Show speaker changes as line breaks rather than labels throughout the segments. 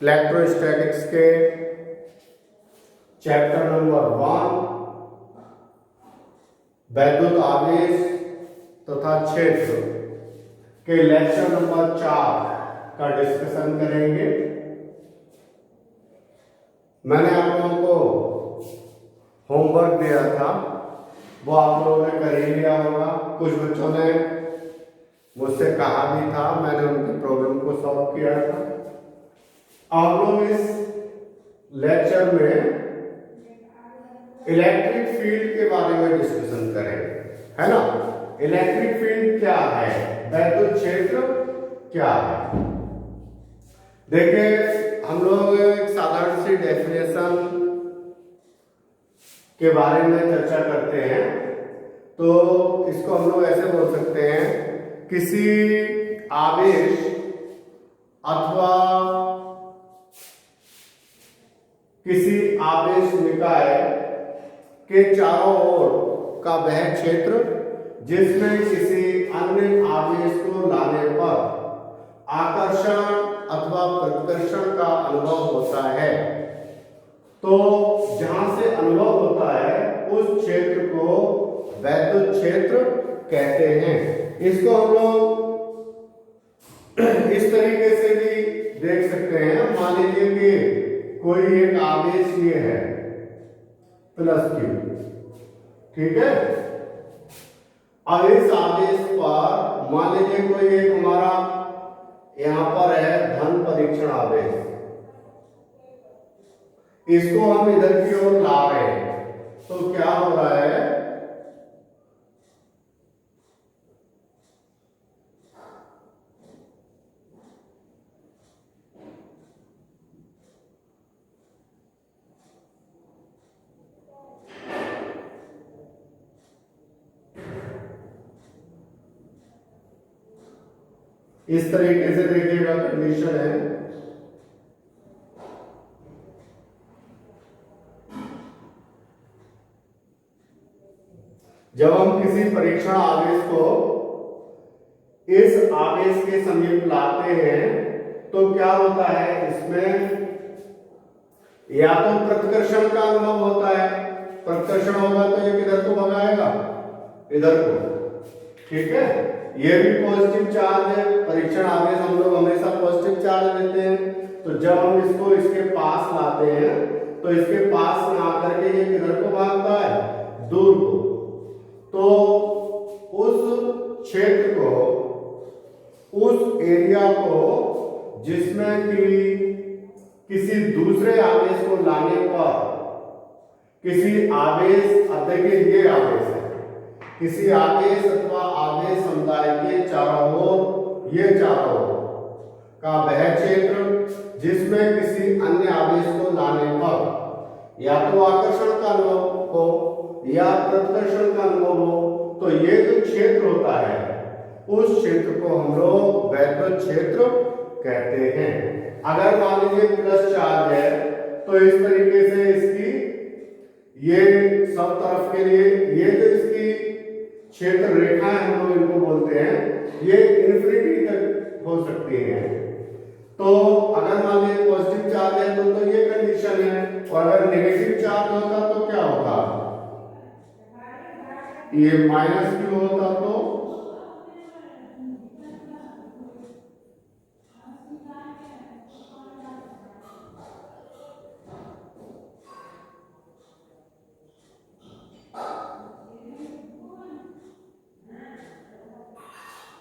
Electrostatics के chapter number 1 वैद्युत आवेश तथा क्षेत्र के लेक्चर नंबर 4 का डिस्कशन करेंगे। मैंने आप लोगों को होमवर्क दिया था, वो आप लोगों ने कर ही लिया होगा। कुछ बच्चों ने मुझसे कहा भी था, मैंने उनके प्रॉब्लम को सॉल्व किया था। आप लोग इस लेक्चर में इलेक्ट्रिक फील्ड के बारे में डिस्कशन करेंगे, है ना। इलेक्ट्रिक फील्ड क्या है, वैद्युत क्षेत्र क्या है। देखिए, हम लोग एक साधारण सी डेफिनेशन के बारे में चर्चा करते हैं, तो इसको हम लोग ऐसे बोल सकते हैं, किसी आवेश अथवा किसी आवेश निकाय के चारों ओर का वह क्षेत्र जिसमें किसी अन्य आवेश को लाने पर आकर्षण अथवा प्रतिकर्षण का अनुभव होता है। तो जहां से अनुभव होता है उस क्षेत्र को वैद्युत क्षेत्र कहते हैं। इसको हम लोग इस तरीके से भी देख सकते हैं। मान लीजिए कि कोई एक आवेश ये है +Q, ठीक है। अब इस आवेश पर मान लीजिए कोई एक हमारा यहां पर है धन परीक्षण आवेश, इसको हम इधर की ओर ला रहे हैं, तो क्या हो रहा है, इस तरीके से देखिएगा कंडीशन है। जब हम किसी परीक्षण आवेश को इस आवेश के समीप लाते हैं तो क्या होता है, इसमें या तो प्रतिकर्षण का अनुभव होता है। प्रतिकर्षण होगा तो ये किधर को भगाएगा, इधर को, ठीक है। ये भी पॉजिटिव चार्ज है, परीक्षण आवेश हम लोग हमेशा पॉजिटिव चार्ज लेते हैं। तो जब हम इसको इसके पास लाते हैं तो इसके पास में आकर के ये किधर को भागता है, दूर को। तो उस क्षेत्र को, उस एरिया को जिसमें कि किसी दूसरे आवेश को लाने पर किसी आवेश, अब देखिए ये आवेश है, किसी आवेश अथवा आवेश समुदाय के चारों ओर, ये चारों ओर का वह क्षेत्र जिसमें किसी अन्य आवेश को लाने पर या तो आकर्षण का अनुभव हो या प्रतिकर्षण का अनुभव हो, तो ये जो क्षेत्र होता है उस क्षेत्र को हम लोग वैद्युत क्षेत्र कहते हैं। अगर मान लीजिए प्लस चार्ज है तो इस तरीके से इसकी ये सब तरफ के लिए ये जो इसकी क्षेत्र रेखा है हम लोग इनको बोलते हैं, ये इन्फिनिटी तक हो सकती है। तो अगर मान लीजिए पॉजिटिव चार्ज है तो ये कंडीशन है, और अगर नेगेटिव चार्ज होता तो क्या होता, ये -Q होता।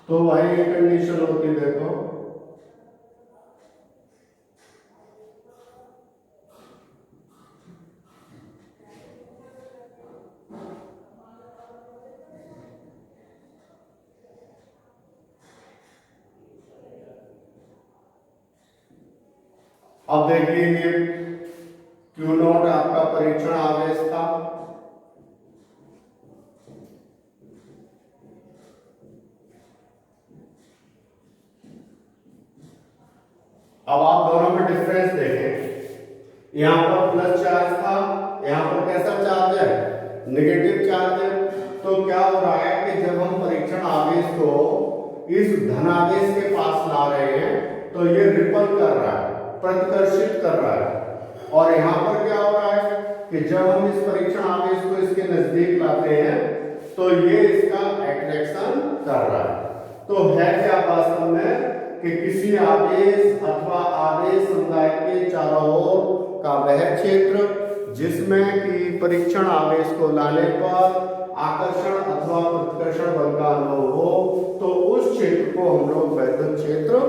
तो वही कंडीशन होती, देखो अब देखिए ये Q0 आपका परीक्षण आवेश था। अब आप दोनों में डिफरेंस देखें, यहां पर प्लस चार्ज था, यहां पर कैसा चार्ज है, नेगेटिव चार्ज है। तो क्या हो रहा है कि जब हम परीक्षण आवेश को इस धनावेश के पास ला रहे हैं तो ये रिपल कर रहा है, प्रतिकर्षित कर रहा है। और यहाँ पर क्या हो रहा है कि जब हम इस परीक्षण आवेश को इसके नजदीक लाते हैं तो ये इसका अट्रैक्शन कर रहा है। तो है क्या वास्तव में कि किसी आवेश अथवा आवेश समुदाय के चारों ओर का वह क्षेत्र जिसमें कि परीक्षण आवेश को लाने पर आकर्षण अथवा प्रतिकर्षण बल का अनुभव हो, तो उस क्षेत्र को हम लोग वैद्युत क्षेत्र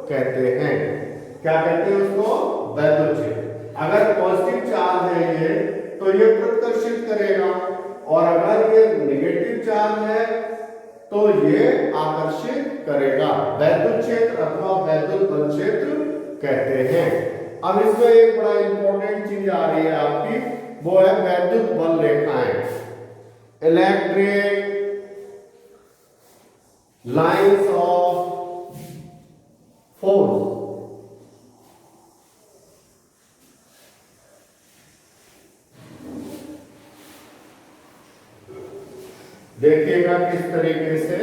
कहते हैं। क्या कहते हैं उसको? वैद्युत क्षेत्र। अगर पॉजिटिव चार्ज है ये तो ये प्रतिकर्षित करेगा, और अगर ये नेगेटिव चार्ज है तो ये आकर्षित करेगा। वैद्युत क्षेत्र अथवा वैद्युत बल क्षेत्र कहते हैं। अब इसमें एक बड़ा इंपॉर्टेंट चीज आ रही है आपकी, वो है वैद्युत बल रेखाएं, इलेक्ट्रिक लाइंस ऑफ फोर्स। देखिएगा किस तरीके से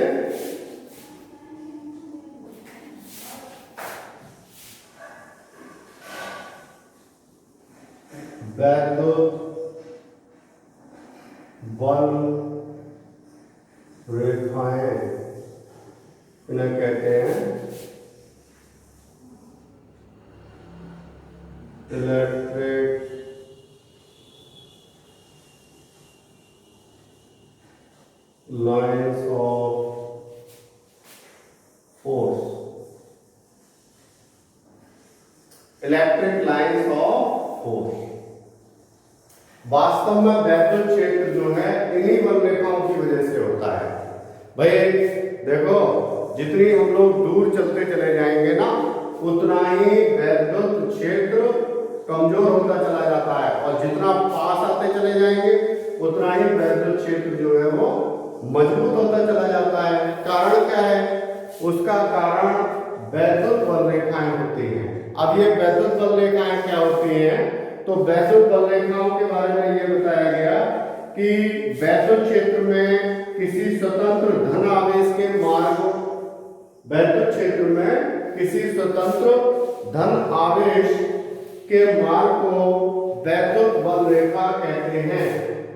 वैद्युत बल रेखाएं इन्हें कहते हैं electric lines of force. Electric lines of force. वास्तव में वैद्युत क्षेत्र जो है इन्हीं बल रेखाओं की वजह से होता है। भाई देखो, जितनी हम लोग दूर चलते चले जाएंगे ना, उतना ही वैद्युत क्षेत्र कमजोर होता चला जाता है, और जितना पास आते चले जाएंगे उतना ही वैद्युत क्षेत्र जो है वो मजबूत होता चला जाता है। कारण क्या है? उसका कारण वैद्युत बल रेखाएं होती हैं। अब ये वैद्युत बल रेखाएं क्या होती हैं? तो वैद्युत बल रेखाओं के बारे में ये बताया गया कि वैद्युत क्षेत्र में किसी स्वतंत्र धन आवेश के मार्ग, वैद्युत क्षेत्र में किसी स्वतंत्र धन आवेश के मार्ग को वैद्युत बल रेखा कहते हैं।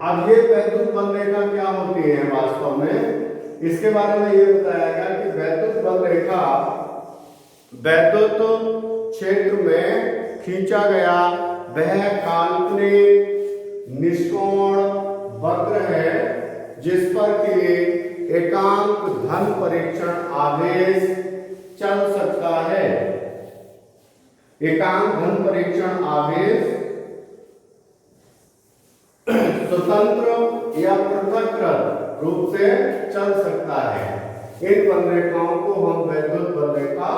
अब ये वैद्युत बल रेखा क्या होती है वास्तव में, इसके बारे में ये बताया गया कि वैद्युत बल रेखा वैद्युत क्षेत्र में खींचा गया वह काल्पनिक निष्कोण वक्र है जिस पर कि एकांक धन परीक्षण आवेश चल सकता है। एकांक धन परीक्षण आवेश स्वतंत्र या पृथक रूप से चल सकता है। इन बल रेखाओं को हम वैद्युत बल रेखा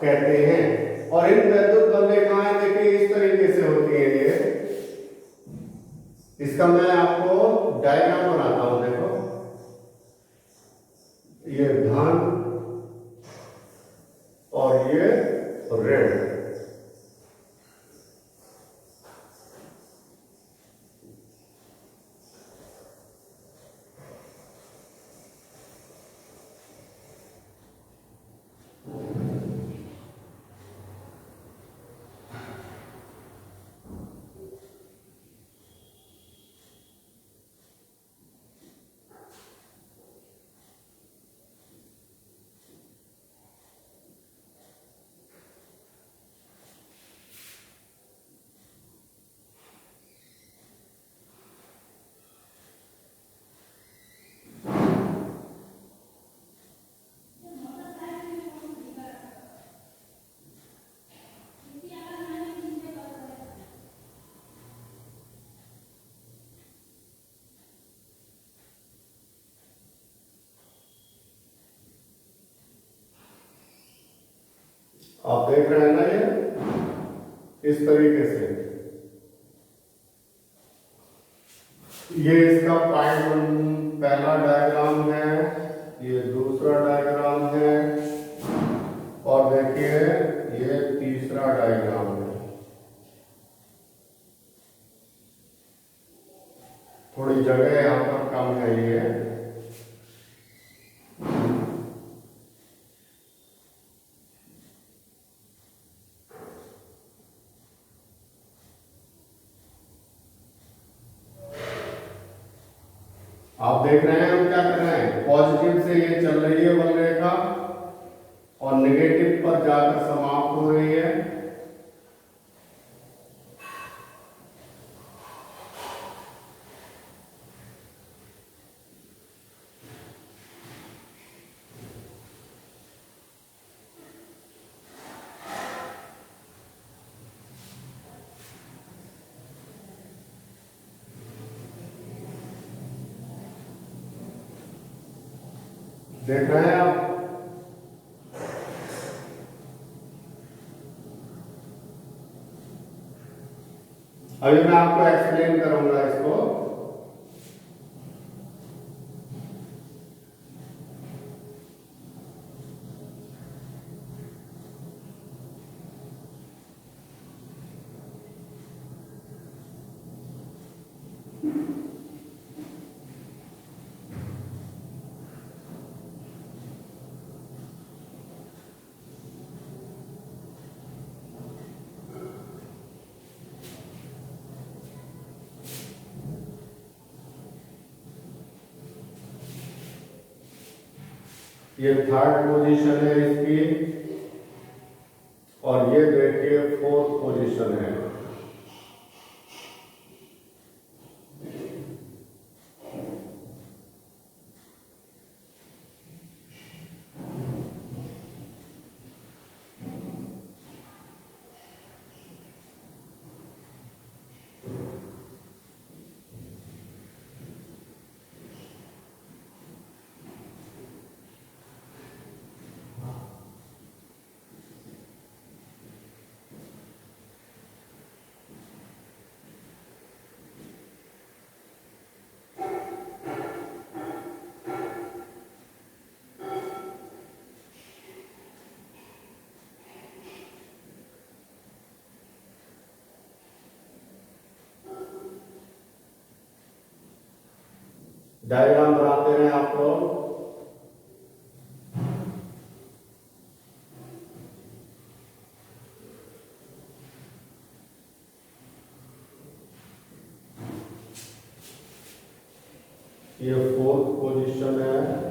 कहते हैं। और इन वैद्युत बल रेखाएं देखिए इस तरीके से होती है। ये इसका मैं आपको डायग्राम बनाता हूं। देखो, ये धन और ये ऋण। आप देख रहे हैं ना, ये इस तरीके से ये इसका पहला डायग्राम है, ये दूसरा डायग्राम है, और देखिए ये तीसरा डायग्राम है। थोड़ी जगह यहाँ पर कम है। ये आप देख रहे हैं हम क्या कर रहे हैं, पॉजिटिव से ये चल रही है बल रेखा और नेगेटिव पर जाकर समाप्त हो रही है। देख रहे हैं आप, अभी मैं आपको एक्सप्लेन करूंगा इसको। ये थर्ड पोजीशन है इसकी और ये देखिए फोर्थ पोजीशन है। डायग्राम बनाते रहे आप लोग। ये फोर्थ पोजीशन है,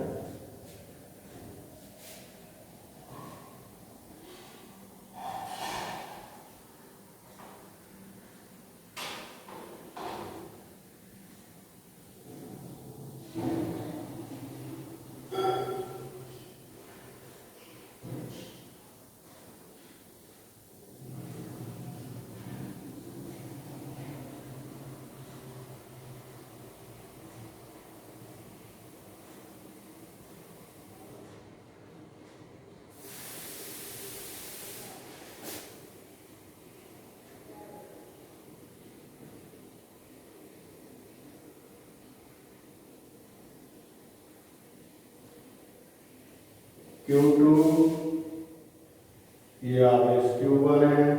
Q2, ये आदेश Q1 है।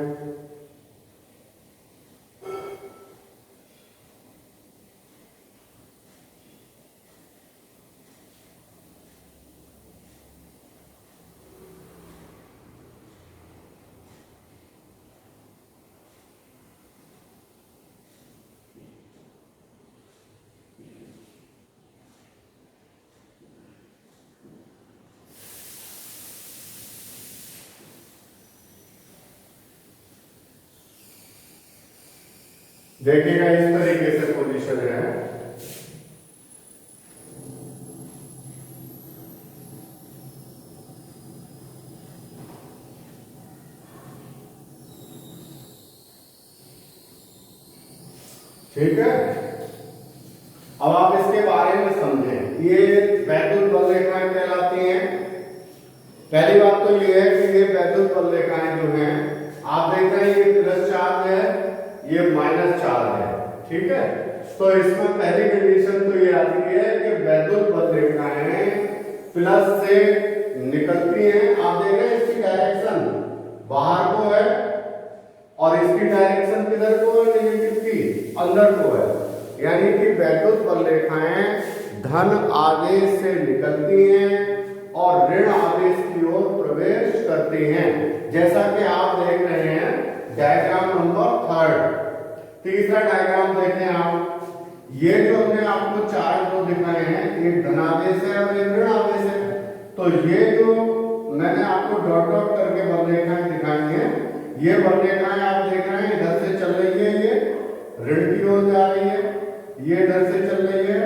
देखिएगा इस तरीके से पोजीशन है। ठीक है, अब आप इसके बारे में समझें। ये वैद्युत बल रेखाएं कहलाती हैं। पहली बात तो ये है कि ये वैद्युत बल रेखाएं जो हैं, आप देख रहे हैं ये प्लस चार्ज है, ये माइनस चार्ज है। ठीक है, तो इसमें पहली कंडीशन तो ये आती है कि वैद्युत बल रेखाएं प्लस से निकलती हैं। आप देख रहे हैं इसकी डायरेक्शन बाहर को है और इसकी डायरेक्शन किधर को है, नेगेटिव की अंदर को है। यानी कि वैद्युत बल रेखाएं धन आवेश से निकलती हैं और ऋण आवेश की ओर प्रवेश करती हैं, जैसा कि आप देख रहे हैं डायग्राम नंबर 3। तीसरा डायग्राम देखें आप, ये जो हमने आपको चार्ज दो दिखाए हैं, एक धनावेश है और एक ऋण आवेश है। तो ये जो मैंने आपको डॉट डॉट करके बल रेखाएं दिखाई हैं, ये बल रेखाएं आप देख रहे हैं इधर से चल रही है, ये ऋण की ओर जा रही है, ये इधर से चल रही है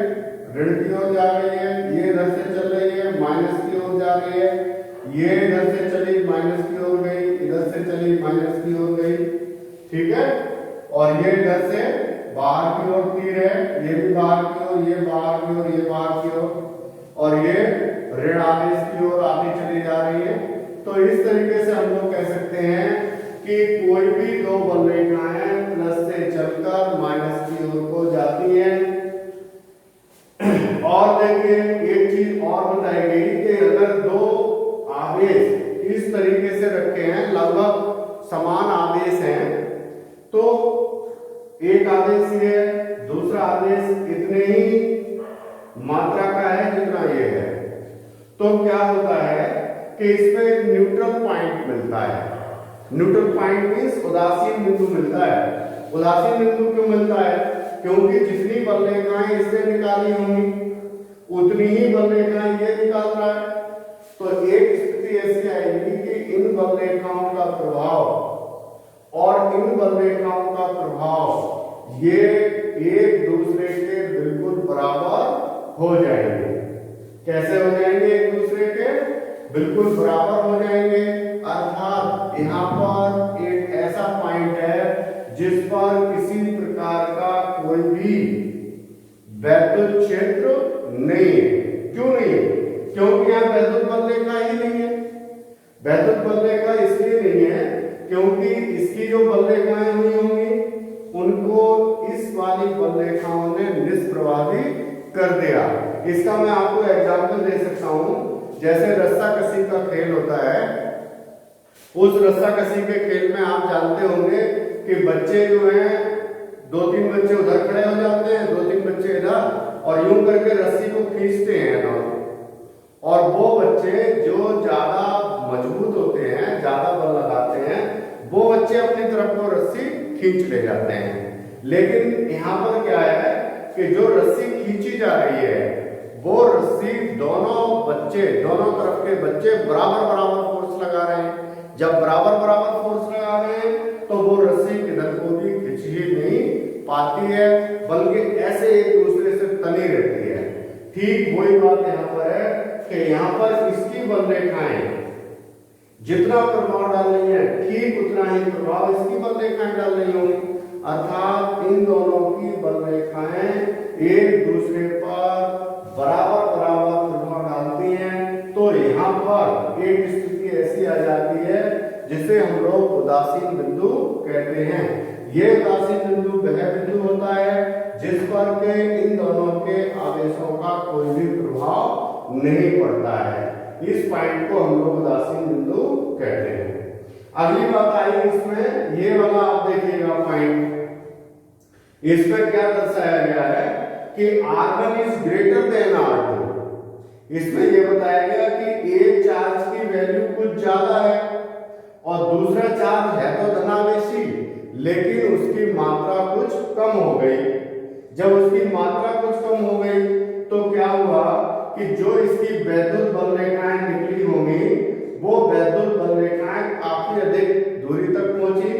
ऋण की ओर जा रही है, ये इधर से चल रही है माइनस की ओर जा रही है, ये इधर से चली माइनस की ओर गई, इधर से चली माइनस की ओर गई, ठीक है। और ये इधर से बाहर की ओर तीर है, ये भी बाहर की ओर, ये बाहर की ओर, ये बाहर की ओर, और ये ऋण आवेश की ओर आगे चली जा रही है। तो इस तरीके से हम लोग कह सकते हैं कि कोई भी दो बल रेखाएं प्लस से चलकर माइनस की ओर को जाती हैं। और देखिए एक चीज और बताई गई कि अगर दो आवेश इस तरीके से रखे हैं, लगभग समान आवेश हैं, तो एक आवेश ये है, दूसरा आवेश इतने ही मात्रा का है जितना ये है, तो क्या होता है कि इसमें एक न्यूट्रल पॉइंट मिलता है। न्यूट्रल पॉइंट मींस उदासीन बिंदु मिलता है। उदासीन बिंदु क्यों मिलता है? क्योंकि जितनी बल रेखाएं इससे निकाली होंगी उतनी ही बल रेखाएं ये निकाल रहा है। तो एक स्थिति ऐसी आएगी कि इन बल रेखाओं का प्रभाव और इन बल रेखाओं का प्रभाव ये एक दूसरे के बिल्कुल बराबर हो जाएंगे। कैसे हो जाएंगे? एक दूसरे के बिल्कुल बराबर हो जाएंगे। अर्थात यहाँ पर एक ऐसा पॉइंट है जिस पर किसी प्रकार का कोई भी वैद्युत क्षेत्र नहीं है। क्यों नहीं है? क्योंकि यहाँ वैद्युत बल रेखा ही नहीं है। वैद्युत बल रेखा इसलिए नहीं है क्योंकि इसकी जो बल रेखाएं हुई होंगी उनको इस वाली बल रेखाओं ने निष्प्रभावी कर दिया। इसका मैं आपको एग्जाम्पल दे सकता हूं। जैसे रस्साकसी का खेल होता है, उस रस्साकसी के खेल में आप जानते होंगे कि बच्चे जो हैं, दो तीन बच्चे उधर खड़े हो जाते हैं, दो तीन बच्चे इधर, और यूं करके रस्सी को खींचते हैं ना। और वो बच्चे जो ज्यादा मजबूत होते हैं, ज्यादा बल लगाते हैं, वो बच्चे अपनी तरफ को रस्सी खींच ले जाते हैं। लेकिन यहाँ पर क्या है कि जो रस्सी खींची जा रही है वो रस्सी दोनों तरफ के बच्चे बराबर बराबर फोर्स लगा रहे हैं। जब बराबर बराबर फोर्स लगा रहे हैं तो वो रस्सी किधर को भी खींच ही नहीं पाती है, बल्कि ऐसे एक दूसरे से तनी रहती है। ठीक वही बात यहाँ पर है कि यहाँ पर इसकी बल रेखाएं जितना प्रभाव डाल रही है ठीक उतना ही प्रभाव इसकी बल रेखाएं डाल रही होंगी। अर्थात इन दोनों की बल रेखाएं एक दूसरे पर बराबर बराबर प्रभाव डालती हैं। तो यहाँ पर एक स्थिति ऐसी आ जाती है जिसे हम लोग उदासीन बिंदु कहते हैं। ये उदासीन बिंदु वह बिंदु होता है जिस पर के इन दोनों के आवेशों का कोई भी प्रभाव नहीं पड़ता है। इस पॉइंट को हम लोग उदासीन बिंदु कहते हैं। अगली बात आई इसमें, ये वाला आप देखिएगा पॉइंट, इसमें क्या दर्शाया गया है कि R1 is greater than R2। इसमें यह बताया गया कि एक चार्ज की वैल्यू कुछ ज्यादा है और दूसरा चार्ज है तो धनावेशी, लेकिन उसकी मात्रा कुछ कम हो गई। जब उसकी मात्रा कुछ कम हो गई तो क्या हुआ कि जो इसकी वैद्युत बल रेखाएं निकली होंगी वो वैद्युत बल रेखाएं काफी अधिक दूरी तक पहुंची,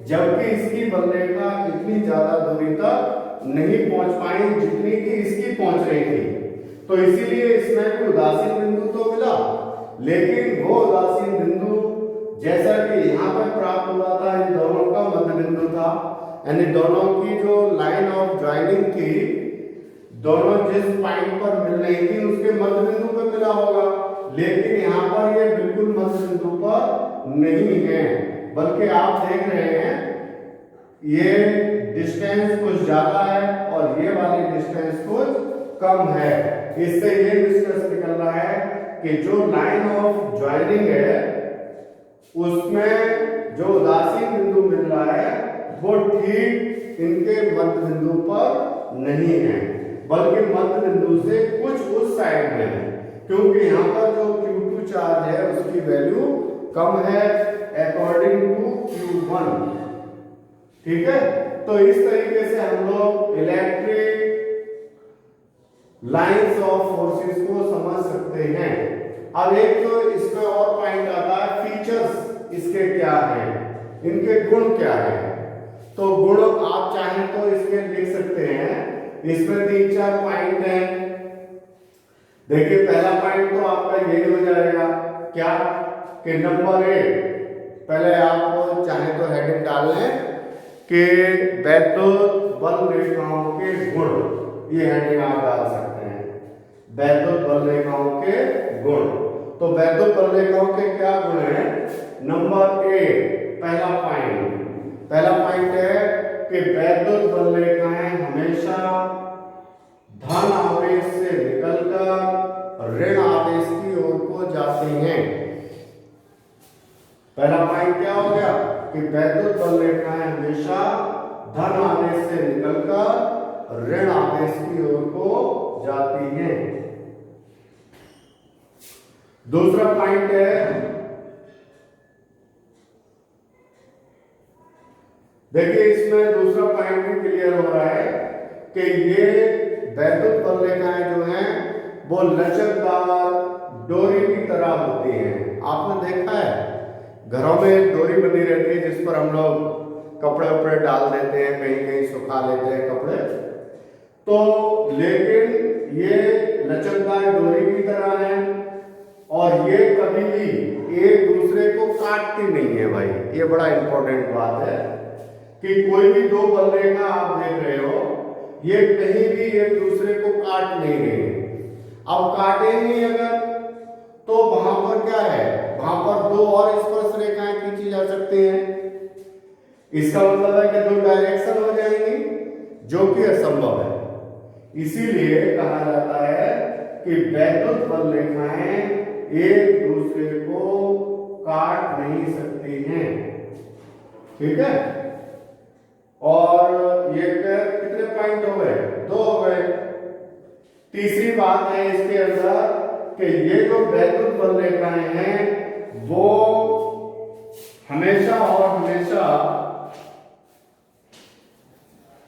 जबकि इसकी बल रेखा इतनी ज्यादा दूरी तक नहीं पहुंच पाई जितनी कि इसकी पहुंच रही थी। तो इसीलिए इसमें भी उदासीन बिंदु तो मिला, लेकिन वो उदासीन बिंदु जैसा कि यहाँ पर प्राप्त हुआ था इन दोनों का मध्य बिंदु था, यानी दोनों की जो लाइन ऑफ ज्वाइनिंग थी, दोनों जिस पॉइंट पर मिल रही थी उसके मध्य बिंदु पर मिला होगा। लेकिन यहाँ पर ये बिल्कुल मध्य बिंदु पर नहीं है, बल्कि आप देख रहे हैं ये डिस्टेंस कुछ ज्यादा है और ये वाली डिस्टेंस कुछ कम है। इससे ये निष्कर्ष निकल रहा है कि जो लाइन ऑफ ज्वाइनिंग है उसमें जो उदासीन बिंदु मिल रहा है वो ठीक इनके मध्य बिंदु पर नहीं है, बल्कि मध्य बिंदु से कुछ उस साइड में है, क्योंकि यहाँ पर जो Q2 चार्ज है उसकी वैल्यू कम है अकॉर्डिंग टू Q1। ठीक है, तो इस तरीके से हम लोग इलेक्ट्रिक लाइंस ऑफ फोर्सेस को समझ सकते हैं। अब एक तो इसमें और पॉइंट आता है, फीचर्स इसके क्या हैं, इनके गुण क्या हैं। तो गुण आप चाहें तो इसके लिख सकते हैं। इसमें 3-4 पॉइंट हैं। देखिए पहला पॉइंट तो आपका यही हो जाएगा, क्या कि नंबर 1, पहले आप चाहे तो हेडिंग डाल लें कि वैद्युत बल रेखाओं के गुण, ये हेडिंग आप डाल सकते हैं, वैद्युत बल रेखाओं के गुण। तो वैद्युत बल रेखाओं के क्या गुण हैं? नंबर 1, पहला पॉइंट है कि वैद्युत बल रेखाएं हमेशा धन आवेश से निकलकर ऋण आवेश की ओर को जाती हैं। पहला पॉइंट क्या हो गया कि वैद्युत बल रेखाएं हमेशा धन आवेश से निकलकर ऋण आवेश की ओर को जाती हैं। दूसरा पॉइंट है, देखिए इसमें दूसरा पॉइंट भी क्लियर हो रहा है कि ये वैद्युत बल रेखाएं जो हैं वो लचकदार डोरी की तरह होती हैं। आपने देखा है घरों में एक डोरी बनी रहती है जिस पर हम लोग कपड़े उपड़े डाल देते हैं, कहीं कहीं सुखा लेते हैं कपड़े। तो लेकिन ये लचकदार डोरी की तरह है और ये कभी भी एक दूसरे को काटती नहीं है। भाई ये बड़ा इंपॉर्टेंट बात है कि कोई भी दो बल रेखा आप देख रहे हो, ये कहीं भी एक दूसरे को काट नहीं रहे। अब काटेंगे अगर तो वहां पर क्या है, वहां पर दो और स्पर्श रेखाएं खींची जा सकती हैं। इसका मतलब है कि दो डायरेक्शन हो जाएंगी, जो कि असंभव है। इसीलिए कहा जाता है कि वैद्युत बल रेखाएं एक दूसरे को काट नहीं सकती हैं। ठीक है, और ये कितने पॉइंट हो गए? 2 हो गए। तीसरी बात है इसके अंदर कि ये जो वैद्युत बल रेखाएं हैं वो हमेशा और हमेशा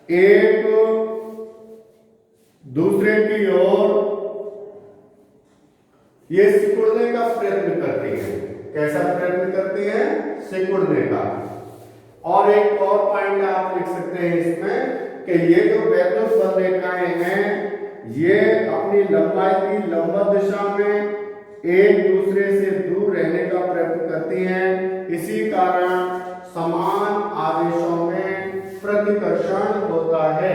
एक दूसरे की ओर ये सिकुड़ने का प्रयत्न करती है। कैसा प्रयत्न करती है? सिकुड़ने का। और एक और पॉइंट आप लिख सकते हैं इसमें कि ये जो वैद्युत बल रेखाएं हैं ये अपनी लंबाई की लंबवत दिशा में एक दूसरे से दूर रहने का प्रयत्न करती हैं। इसी कारण समान आवेशों में प्रतिकर्षण होता है।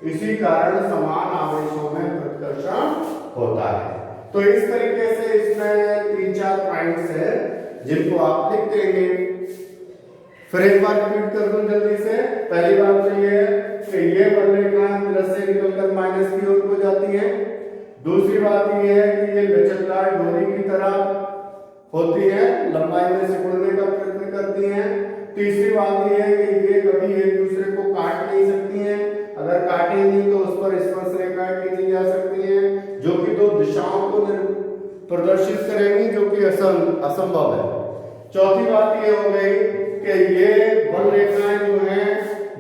इसी कारण समान आवेशों में प्रतिकर्षण होता है। तो इस तरीके से इसमें 3-4 पॉइंट्स है जिनको आप लिख देंगे। फिर एक बार रिपीट कर दूं जल्दी से। पहली बात तो ये है कि ये बल रेखाएं प्लस से निकलकर माइनस की ओर को जाती हैं। दूसरी बात ये है कि ये लचकदार डोरी की तरह होती है, लंबाई में सिकुड़ने का प्रयत्न करती हैं। तीसरी बात ये है कि ये कभी एक दूसरे को काट नहीं सकती हैं। अगर काटेंगी तो उस पर स्पर्श रेखाएं खींची जा सकती हैं, जो कि 2 दिशाओं को प्रदर्शित करेंगी, जो कि असंभव है। चौथी बात ये हो गई कि ये बल रेखाएं जो हैं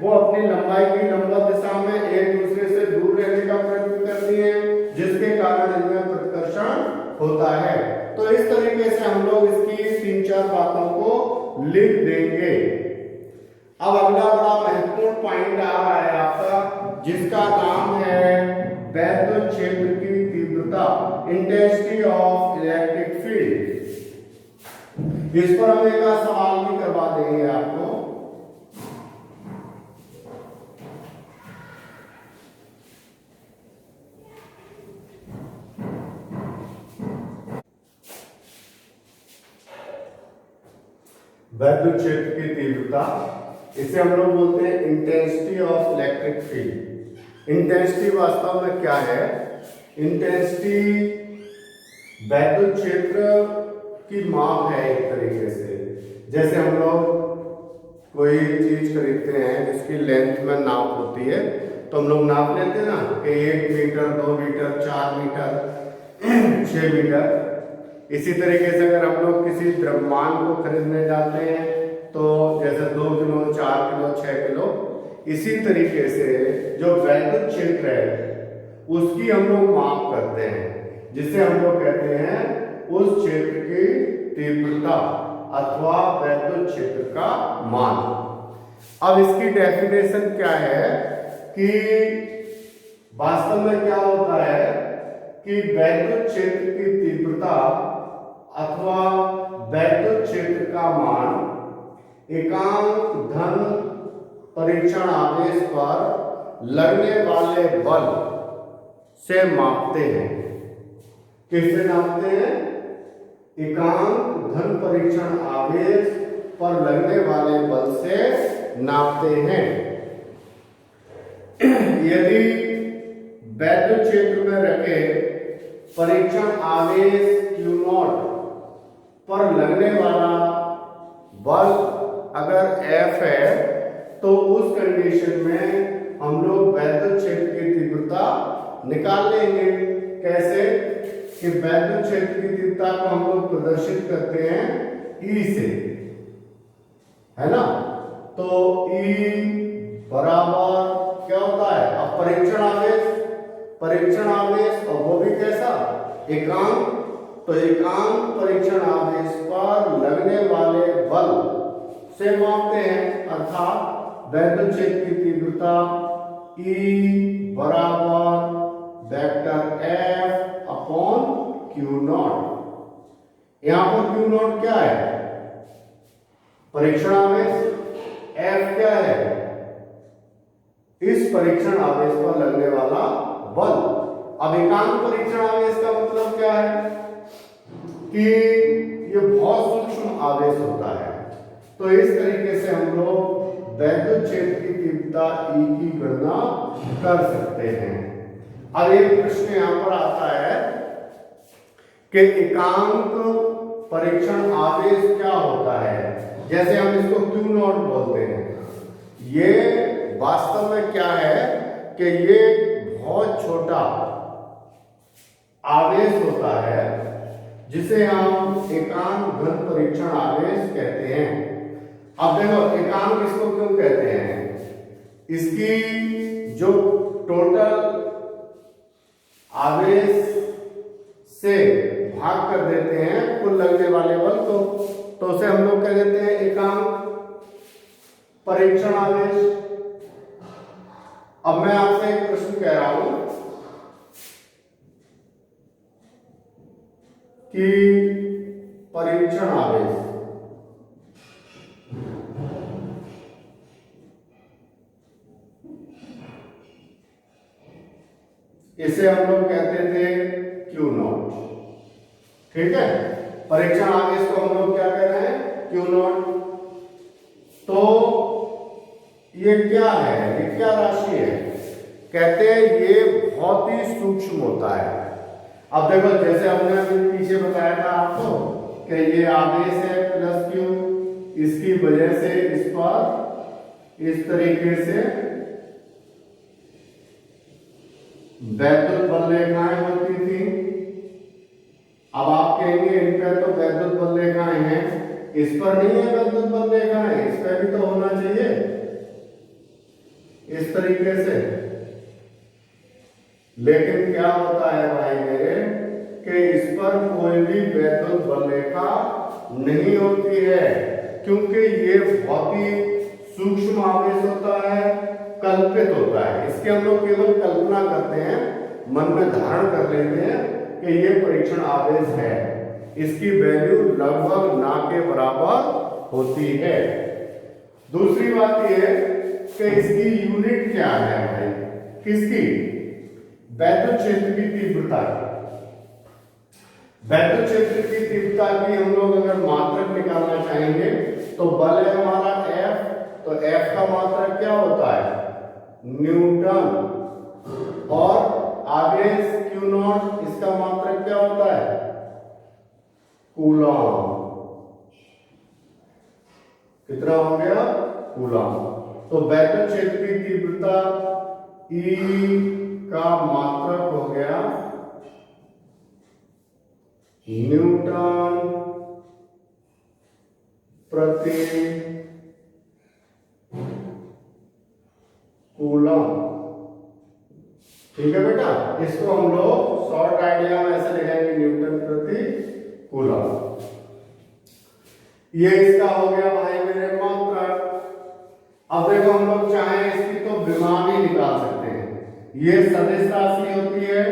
वो अपनी लंबाई की लंबवत दिशा में एक दूसरे से दूर रहने का प्रयत्न करती हैं, जिसके कारण इनमें प्रतिकर्षण होता है। तो इस तरीके से हम लोग इसकी 3-4 बातों को लिख देंगे। अब अगला बड़ा महत्वपूर्ण पॉइंट आ रहा है आपका, जिसका नाम है वैद्युत क्षेत्र की तीव्रता, इंटेंसिटी ऑफ इलेक्ट्रिक फील्ड। इस पर हम एक सवाल भी करवा देंगे आपको। वैद्युत क्षेत्र की तीव्रता, इसे हम लोग बोलते हैं intensity of electric field. Intensity वास्तव में क्या है? इंटेंसिटी वैद्युत क्षेत्र की माप है एक तरीके से। जैसे हम लोग कोई चीज खरीदते हैं जिसकी लेंथ में नाप होती है, तो हम लोग नाप लेते हैं ना कि 1 मीटर, 2 मीटर, 4 मीटर, 6 मीटर। इसी तरीके से अगर हम लोग किसी द्रव्यमान को खरीदने जाते हैं तो जैसे 2 किलो, 4 किलो, 6 किलो, इसी तरीके से जो वैद्युत क्षेत्र है उसकी हम लोग माप करते हैं, जिसे हम लोग कहते हैं उस क्षेत्र की तीव्रता अथवा वैद्युत क्षेत्र का मान। अब इसकी डेफिनेशन क्या है कि वास्तव में क्या होता है कि वैद्युत क्षेत्र की तीव्रता अथवा वैद्युत क्षेत्र का मान एकांक धन परीक्षण आवेश पर लगने वाले बल से मापते हैं। किससे नापते हैं? एकांक धन परीक्षण आवेश पर लगने वाले बल से नापते हैं। यदि वैद्युत क्षेत्र में रखे परीक्षण आवेश Q0 पर लगने वाला बल अगर F है तो उस कंडीशन में हम लोग वैद्युत क्षेत्र की तीव्रता निकाल लेंगे। कैसे? कि वैद्युत क्षेत्र की तीव्रता को हम लोग प्रदर्शित करते हैं E से, है ना? तो E बराबर क्या होता है? अब परीक्षण आवेश और वो भी कैसा? एकांक। तो एकांक परीक्षण आवेश पर लगने वाले बल से मापते हैं, अर्थात वैद्युत क्षेत्र की तीव्रता E बराबर वेक्टर F अपॉन Q0। यहां पर Q0 क्या है? परीक्षण आवेश। F क्या है? इस परीक्षण आवेश पर लगने वाला बल। अब एकांक परीक्षण आवेश का मतलब क्या है कि ये बहुत सूक्ष्म आवेश होता है। तो इस तरीके से हम लोग वैद्युत क्षेत्र की तीव्रता E की गणना कर सकते हैं। अब एक प्रश्न यहां पर आता है कि एकांक परीक्षण आवेश क्या होता है? जैसे हम इसको Q0 बोलते हैं। ये वास्तव में क्या है कि ये बहुत छोटा आवेश होता है जिसे हम एकांक घन परीक्षण आवेश कहते हैं। अब देखो एकांक इसको क्यों कहते हैं? इसकी जो टोटल आवेश से भाग कर देते हैं कुल लगने वाले बल को, तो उसे हम लोग कह देते हैं एकांक परीक्षण आवेश। अब मैं आपसे एक प्रश्न कह रहा हूं कि परीक्षण आवेश इसे हम लोग कहते थे Q0, ठीक है? परीक्षण आवेश को हम लोग क्या कह रहे हैं? Q0। तो ये क्या है? ये क्या राशि है? कहते हैं ये बहुत ही सूक्ष्म होता है। अब देखो जैसे हमने अभी पीछे बताया था आपको कि ये आवेश है प्लस Q, इसकी वजह से इस पर इस तरीके से वैद्युत बल रेखाएं होती थी। अब आप कहेंगे इन पर तो वैद्युत बल रेखाएं हैं, इस पर नहीं है वैद्युत बल रेखाएं, इस पर भी तो होना चाहिए इस तरीके से। लेकिन क्या होता है भाई मेरे कि इस पर कोई भी वैद्युत बल रेखा नहीं होती है, क्योंकि ये बहुत ही सूक्ष्म आवेश होता है, कल्पित होता है। इसके हम लोग केवल कल्पना करते हैं, मन में धारण कर लेते हैं कि ये परीक्षण आवेश है। इसकी वैल्यू लगभग ना के बराबर होती है। दूसरी बात यह कि इसकी यूनिट क्या है भाई? किसकी? वैद्युत क्षेत्र की तीव्रता की। वैद्युत क्षेत्र की तीव्रता की हम लोग अगर मात्रक निकालना चाहेंगे तो बल है हमारा F, तो F का मात्रक क्या होता है? न्यूटन। और आवेश Q0, इसका मात्रक क्या होता है? कूलॉम। कितना हो गया? कूलॉम। तो वैद्युत क्षेत्र की तीव्रता E का मात्रक हो गया न्यूटन प्रति कूलम, ठीक है बेटा, इसको हम लोग शॉर्ट आइडिया में ऐसे लिखेंगे न्यूटन प्रति कूलम। ये इसका हो गया भाई मेरे मात्रा। अब देखो हम लोग चाहें इसकी तो विमा भी निकाल सकते हैं। ये सदिश राशि होती है,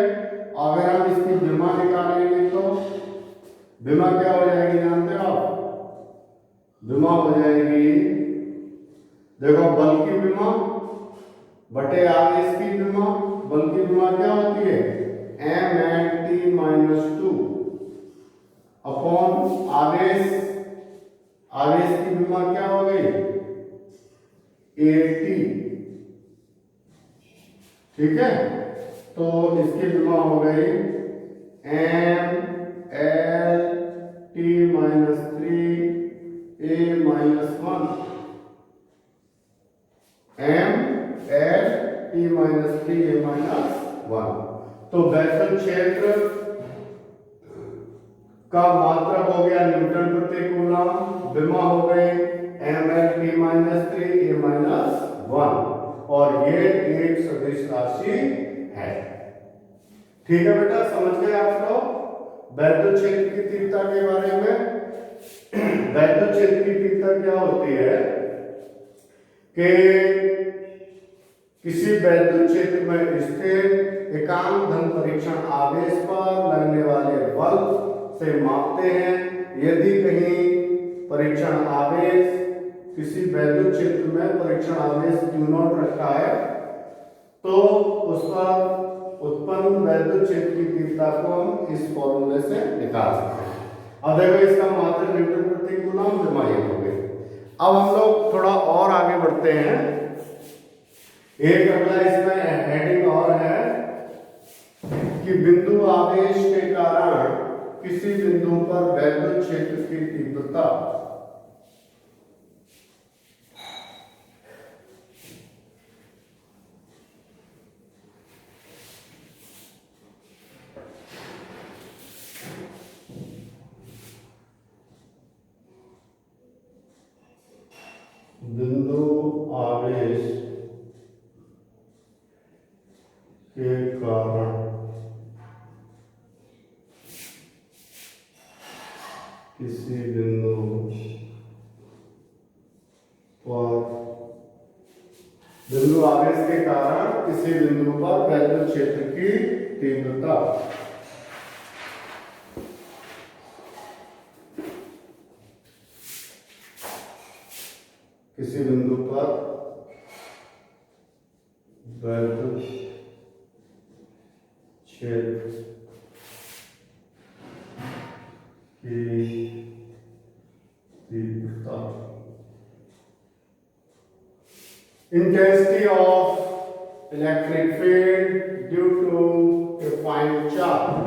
अगर हम इसकी विमा निकालेंगे तो विमा क्या हो जाएगी जानते हो आप? विमा हो जाएगी, देखो बल की विमा बटे आवेश की विमा। बल की विमा क्या होती है? m(t-2) अपॉन आवेश। आवेश की विमा क्या हो गई? at। ठीक है, तो इसकी विमा हो गई m(l)(t-3a-1) m(l)(t-3a-1). तो वैक्यूम क्षेत्र का मात्रक हो गया न्यूटन प्रति कूलम, विमा हो गई mL(t-3a-1) और ये एक सदिश राशि है। ठीक है बेटा, समझ गए आप लोग वैद्युत क्षेत्र की तीव्रता के बारे में? वैद्युत क्षेत्र की तीव्रता क्या होती है कि किसी वैद्युत क्षेत्र में स्थित एकांक धन परीक्षण आवेश पर लगने वाले बल से मापते हैं। यदि कहीं परीक्षण आवेश किसी वैद्युत क्षेत्र में परीक्षण आवेश Q0 रखा है तो उसका उत्पन्न वैद्युत क्षेत्र की तीव्रता को हम इस फॉर्मूले से निकाल सकते हैं। अब देखो इसका मात्रक न्यूटन प्रति कूलम, विमा ये हो गई। अब हम लोग थोड़ा और आगे बढ़ते हैं। एक अगला इसमें हेडिंग और है कि बिंदु आवेश के कारण किसी बिंदु पर वैद्युत क्षेत्र की तीव्रता बिंदु आवेश के कारण किसी बिंदु आवेश के कारण किसी बिंदु पर वैद्युत क्षेत्र की तीव्रता किसी बिंदु पर वैद्युत क्षेत्र की तीव्रता intensity of electric field due to a point charge।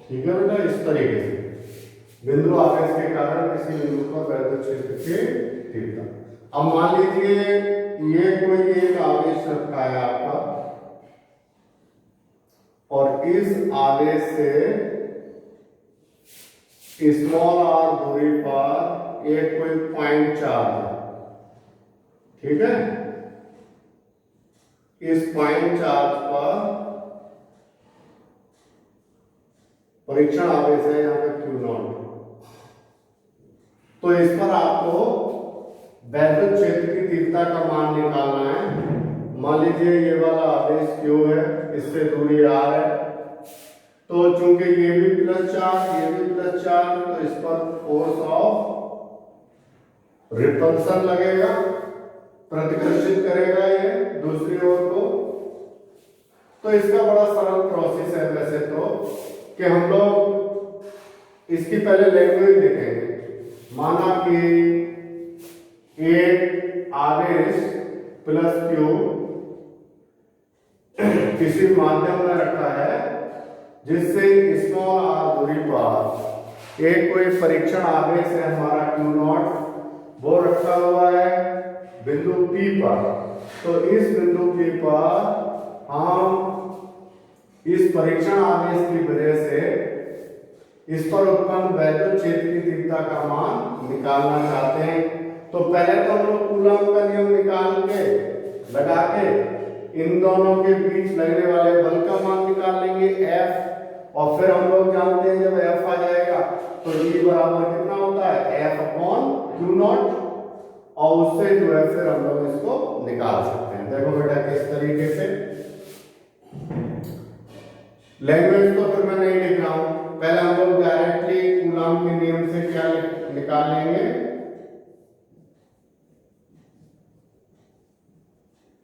ठीक है बेटा, इस तरीके से बिंदु आवेश के कारण किसी बिंदु पर वैद्युत क्षेत्र की तीव्रता। अब मान लीजिए ये कोई एक आवेश रखा है आपका और इस आवेश से स्मॉल r दूरी पर एक कोई पॉइंट चार्ज है। ठीक है, इस पॉइंट चार्ज पर परीक्षण आवेश है यहाँ पे Q0। तो इस पर आपको वैद्युत क्षेत्र की तीव्रता का मान निकालना है। मान लीजिए ये वाला आवेश Q है, इससे दूरी R है, तो चूंकि ये भी प्लस चार्ज ये भी प्लस चार्ज, तो इस पर फोर्स ऑफ रिपल्सन लगेगा, प्रतिकर्षित करेगा ये दूसरी ओर को। तो इसका बड़ा सरल प्रोसेस है वैसे तो कि हम लोग इसकी पहले लैंग्वेज देखेंगे। माना कि एक आवेश प्लस Q किसी माध्यम में रखा है जिससे स्मॉल आर दूरी पर एक कोई परीक्षण आवेश है हमारा Q नॉट वो रखा हुआ है बिंदु P पर। तो इस बिंदु P पर हम इस परीक्षण आवेश की वजह से इस पर उत्पन्न वैद्युत क्षेत्र की तीव्रता का मान निकालना चाहते हैं। तो पहले तो हम लोग कूलॉम का नियम निकाल के लगा के इन दोनों के बीच लगने वाले बल का मान निकाल लेंगे F, और फिर हम लोग जानते हैं जब F आ जाएगा तो E बराबर कितना होता है F अपॉन Q नॉट, और उससे जो है फिर हम लोग इसको निकाल सकते हैं। देखो बेटा किस तरीके से, लैंग्वेज तो फिर मैं नहीं लिख रहा हूं, पहले हम लोग डायरेक्टली कूलॉम के नियम से क्या निकाल लेंगे,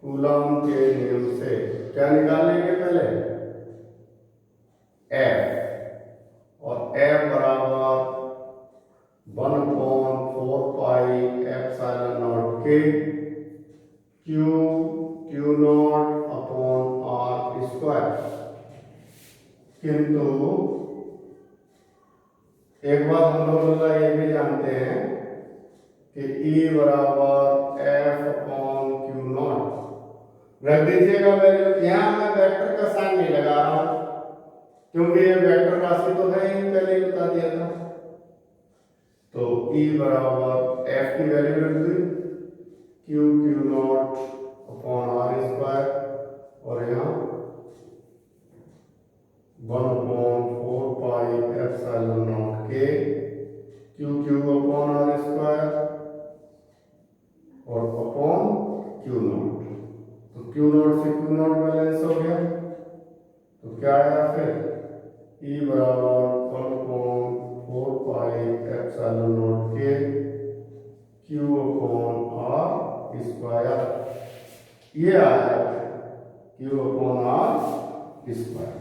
कूलॉम के नियम से क्या निकाल लेंगे पहले F, और F बराबर 1/4 पाई एप्सिलॉन नॉट के Q not upon R square. किंतु एक बात हम लोग ये भी जानते हैं कि E बराबर F अपॉन Q नॉट रख दीजिएगा वैल्यू। यहां मैं वेक्टर का साइन नहीं लगा रहा हूं क्योंकि ये वेक्टर राशि तो है ही, पहले ही बता दिया था। तो E बराबर F की वैल्यू रख दी Q not upon R square, और यहाँ 1/4 पाई एप्सिलॉन नॉट के Q अपॉन R स्क्वायर और अपॉन Q नॉट। तो Q नॉट से Q नॉट बैलेंस हो गया, तो क्या आया फिर E बराबर 1/4 पाई एप्सिलॉन नॉट के Q अपॉन R स्क्वायर, ये आया Q अपॉन R स्क्वायर।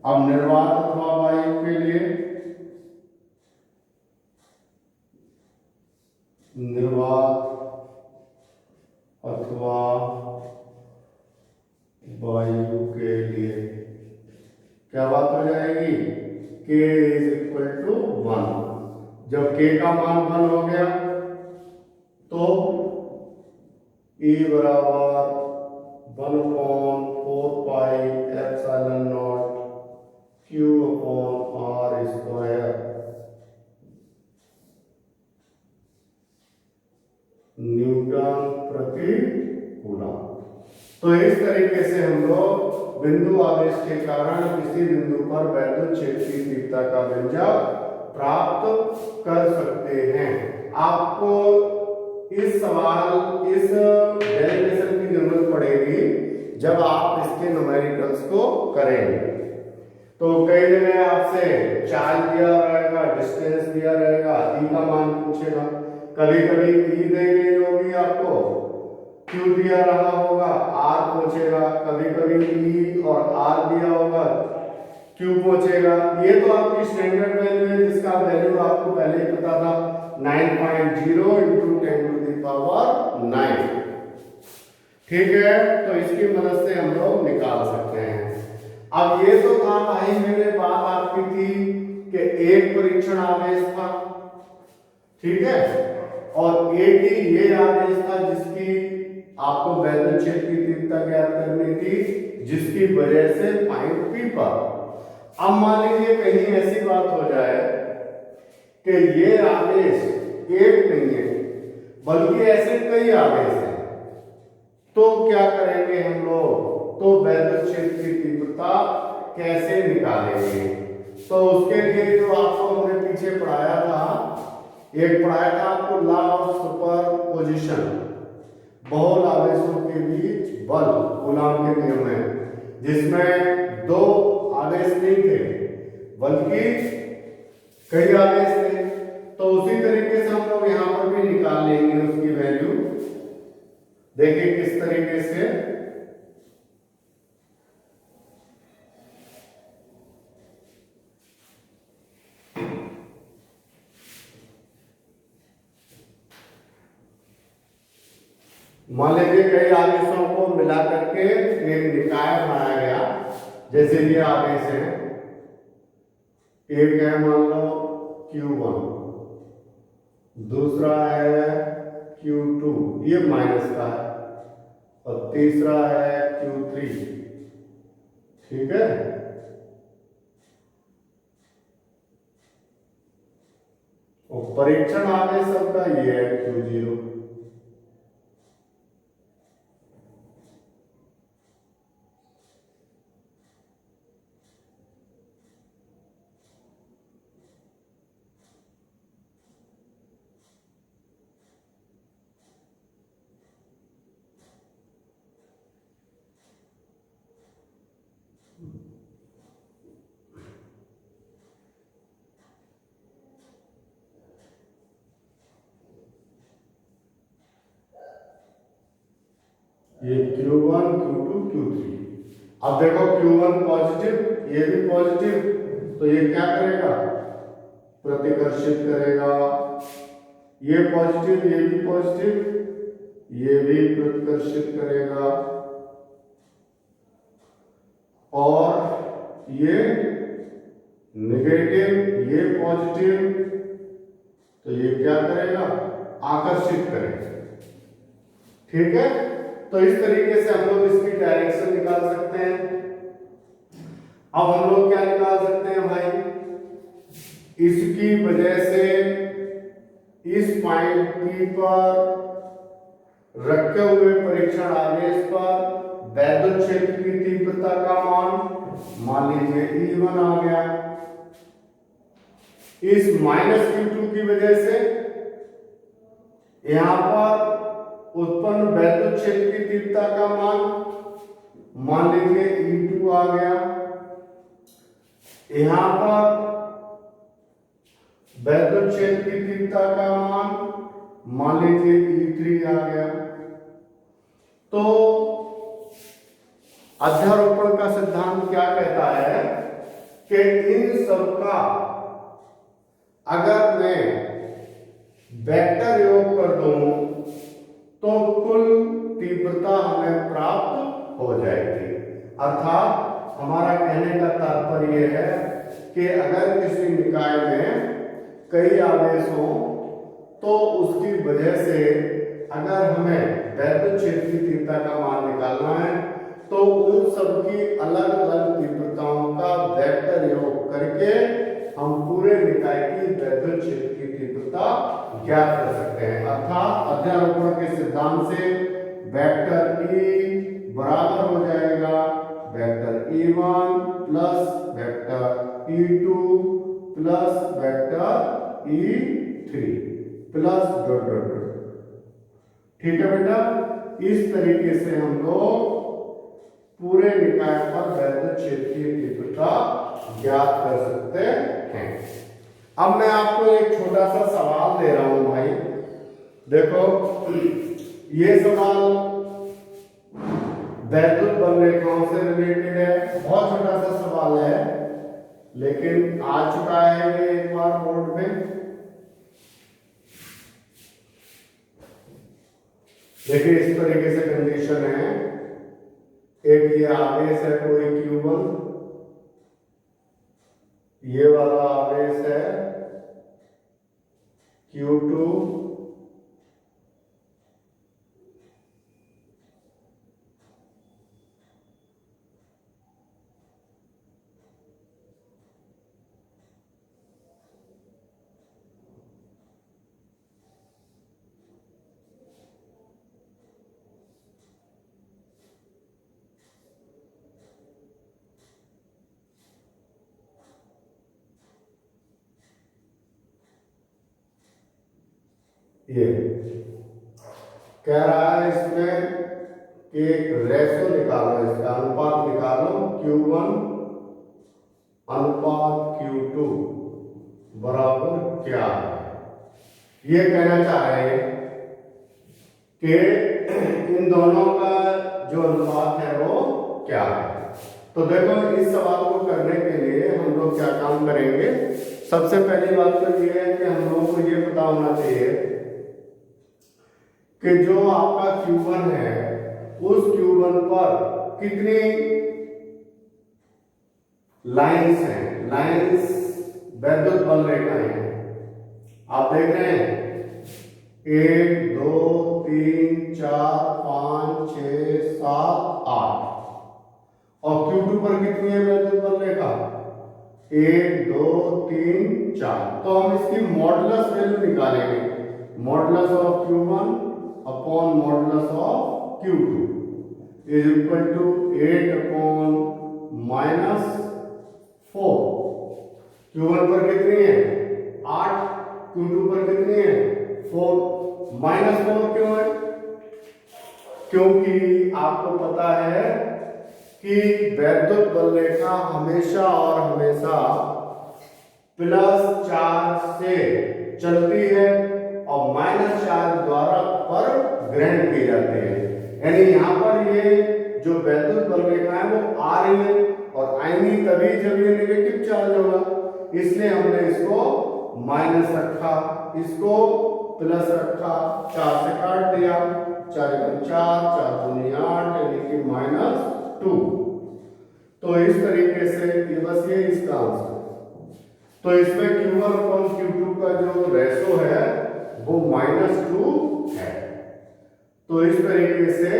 अब निर्वात अथवा वायु के लिए निर्वात अथवा वायु के लिए क्या बात हो जाएगी, K = 1। जब K का मान 1 हो गया तो E बराबर 1/4 pi epsilon not Q upon R square Newton प्रति कूलॉम। तो इस तरीके से हम लोग बिंदु आवेश के कारण किसी बिंदु पर वैद्युत क्षेत्र की तीव्रता का व्यंजक प्राप्त कर सकते हैं। आपको इस सवाल इस डेरिवेशन की जरूरत पड़ेगी जब आप इसके न्यूमेरिकल्स को करेंगे। तो कई जगह आपसे चार्ज दिया रहेगा, डिस्टेंस दिया रहेगा, E का मान पूछेगा, कभी कभी E दे गई होगी आपको, Q दिया रहा होगा, R पूछेगा, कभी कभी E और R दिया होगा, Q पूछेगा। ये तो आपकी स्टैंडर्ड वैल्यू है जिसका वैल्यू आपको पहले ही पता था 9.0 × 10⁹ ठीक है। तो इसकी मदद से हम लोग निकाल सकते हैं। अब ये तो था भाई, मैंने बात आपकी थी कि एक परीक्षण आवेश था, ठीक है, और एक ही ये आवेश था जिसकी आपको वैद्युत क्षेत्र की तीव्रता ज्ञात करनी थी, जिसकी वजह से पॉइंट P पर। अब मान लीजिए कहीं ऐसी बात हो जाए कि ये आवेश एक नहीं है बल्कि ऐसे कई आवेश हैं, तो क्या करेंगे हम लोग, तो वैद्युत क्षेत्र की तीव्रता कैसे निकालेंगे। तो उसके लिए जो आपको हमने पीछे पढ़ाया था, एक पढ़ाया था आपको लॉ ऑफ सुपरपोजिशन, बहुल आवेशों के बीच बल, कूलॉम के नियम है, जिसमें दो आवेश नहीं थे बल्कि कई आवेश थे। तो उसी तरीके से हम लोग यहां पर भी निकाल लेंगे उसकी वैल्यू। देखिए किस तरीके से, मान लीजिए कई आवेशों को मिला करके एक निकाय बनाया गया, जैसे ये आवेश है, एक है मान लो Q1, दूसरा है Q2, ये माइनस का है, और तीसरा है Q3। ठीक है, और परीक्षण आगे सबका ये है Q0। ये Q1, Q2, Q3। अब देखो Q1 पॉजिटिव, ये भी पॉजिटिव, तो ये क्या करेगा, प्रतिकर्षित करेगा। ये पॉजिटिव, ये भी पॉजिटिव, ये भी प्रतिकर्षित करेगा। और ये नेगेटिव, ये पॉजिटिव, तो ये क्या करेगा, आकर्षित करेगा। ठीक है, तो इस तरीके से हम लोग इसकी डायरेक्शन निकाल सकते हैं। अब हम लोग क्या निकाल सकते हैं भाई, इसकी वजह से इस पॉइंट P पर रखे हुए परीक्षण आवेश पर वैद्युत क्षेत्र की तीव्रता का मान लीजिए E1 आ गया। इस -Q2 की वजह से यहां पर उत्पन्न वैद्युत क्षेत्र की तीव्रता का मान लीजिए E2 आ गया। यहां पर वैद्युत क्षेत्र की तीव्रता का मान लीजिए E3 आ गया। तो अध्यारोपण का सिद्धांत क्या कहता है कि इन सबका अगर मैं वेक्टर योग कर दूं तो कुल तीव्रता हमें प्राप्त हो जाएगी। अर्थात हमारा कहने का तात्पर्य है कि अगर किसी निकाय में कई आवेश हो तो उसकी वजह से अगर हमें वैद्युत क्षेत्र की तीव्रता का मान निकालना है तो उन सबकी अलग अलग तीव्रताओं का वेक्टर योग करके हम पूरे निकाय की वैद्युत क्षेत्र की तीव्रता ज्ञात कर सकते हैं। अर्थात अध्यारोपण के सिद्धांत से वेक्टर E बराबर हो जाएगा vector E1 plus vector E2 plus vector E3 plus dot dot dot. ठीक है बेटा, इस तरीके से हम लोग पूरे निकाय पर वैद्युत क्षेत्र की तीव्रता ज्ञात कर सकते हैं। अब मैं आपको एक छोटा सा सवाल दे रहा हूं भाई, देखो ये सवाल वैद्युत बल रेखाओं से रिलेटेड है, बहुत छोटा सा सवाल है लेकिन आ चुका है ये एक बार बोर्ड में। देखिए इस तरीके से कंडीशन है, एक ये आवेश है कोई Q1, ये वाला आवेश है Q2, ये कह रहा है इसमें कि रेशो निकालो, इसका अनुपात निकालो Q1 अनुपात Q2 बराबर क्या है। ये कहना चाह रहे हैं कि इन दोनों का जो अनुपात है वो क्या है। तो देखो इस सवाल को करने के लिए हम लोग क्या काम करेंगे, सबसे पहली बात तो ये है कि हम लोगों को ये पता होना चाहिए कि जो आपका Q1 है उस Q1 पर कितनी लाइंस हैं, लाइंस वैद्युत बल रेखाएं हैं। आप देख रहे हैं 1 2 3 4 5 6 7 8 और Q2 पर कितनी है वैद्युत बल रेखा? 1 2 3 4। तो हम इसकी मॉडुलस वैल्यू निकालेंगे, modulus of Q1 upon modulus of Q2 is equal to 8 upon -4। Q1 पर कितनी है? 8। Q2 पर कितनी है? 4। -4 क्यों है? क्योंकि आपको पता है कि वैद्युत बल रेखा हमेशा और हमेशा प्लस चार्ज से चलती है और माइनस चार्ज द्वारा पर ग्रहण की जाती है। यानी यहाँ पर ये जो वैद्युत बल रेखा है वो आ रही है और आएंगी तभी जब ये नेगेटिव चार्ज होगा, इसलिए हमने इसको माइनस रखा, इसको प्लस रखा, 4 से काट दिया, 4 × 4 4 दूनी 8 यानी कि -2। तो इस तरीके से ये बस ये इसका आंसर। तो इसमें Q1 और Q2 का जो रेशो है वो -2 है। तो इस तरीके से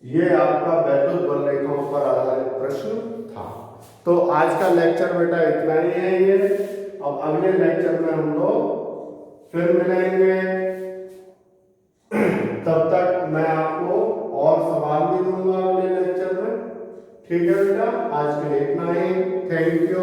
ये आपका वैद्युत बल रेखाओं पर आधारित प्रश्न था। तो आज का लेक्चर बेटा इतना ही है ये। अब अगले लेक्चर में हम लोग फिर मिलेंगे। तब तक मैं आपको और सवाल भी दूंगा अगले लेक्चर में। ठीक है बेटा, आज के लिए इतना ही। Thank you.